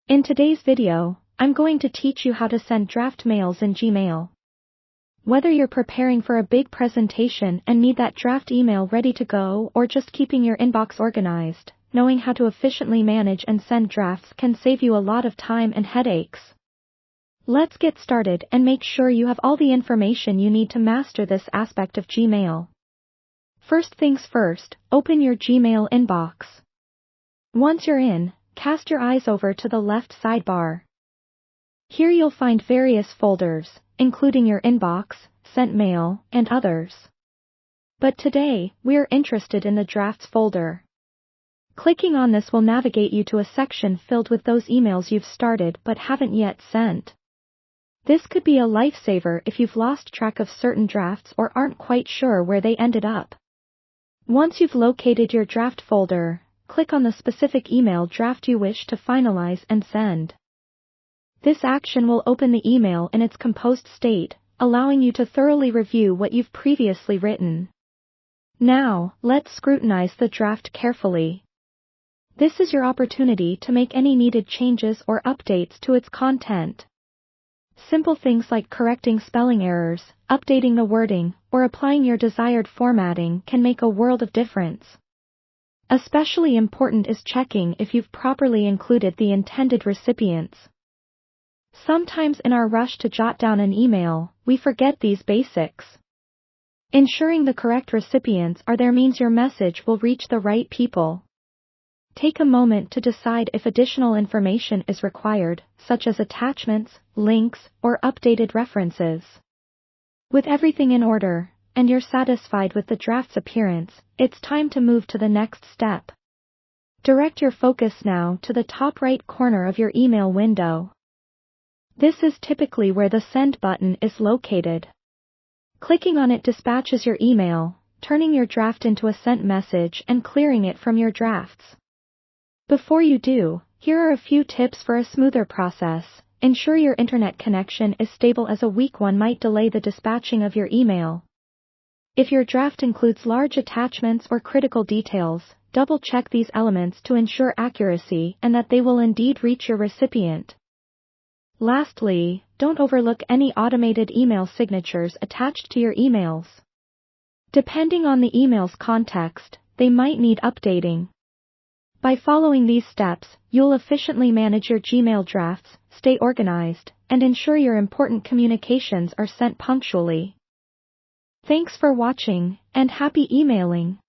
In today's video, I'm going to teach you how to send draft mails in Gmail. Whether you're preparing for a big presentation and need that draft email ready to go or just keeping your inbox organized, knowing how to efficiently manage and send drafts can save you a lot of time and headaches. Let's get started and make sure you have all the information you need to master this aspect of Gmail. First things first, open your Gmail inbox. Once you're in, cast your eyes over to the left sidebar. Here you'll find various folders, including your inbox, sent mail, and others. But today, we're interested in the drafts folder. Clicking on this will navigate you to a section filled with those emails you've started but haven't yet sent. This could be a lifesaver if you've lost track of certain drafts or aren't quite sure where they ended up. Once you've located your draft folder, click on the specific email draft you wish to finalize and send. This action will open the email in its composed state, allowing you to thoroughly review what you've previously written. Now, let's scrutinize the draft carefully. This is your opportunity to make any needed changes or updates to its content. Simple things like correcting spelling errors, updating the wording, or applying your desired formatting can make a world of difference. Especially important is checking if you've properly included the intended recipients. Sometimes in our rush to jot down an email, we forget these basics. Ensuring the correct recipients are there means your message will reach the right people. Take a moment to decide if additional information is required, such as attachments, links, or updated references. With everything in order, and you're satisfied with the draft's appearance, it's time to move to the next step. Direct your focus now to the top right corner of your email window. This is typically where the send button is located. Clicking on it dispatches your email, turning your draft into a sent message and clearing it from your drafts. Before you do, here are a few tips for a smoother process. Ensure your internet connection is stable, as a weak one might delay the dispatching of your email. If your draft includes large attachments or critical details, double-check these elements to ensure accuracy and that they will indeed reach your recipient. Lastly, don't overlook any automated email signatures attached to your emails. Depending on the email's context, they might need updating. By following these steps, you'll efficiently manage your Gmail drafts, stay organized, and ensure your important communications are sent punctually. Thanks for watching, and happy emailing!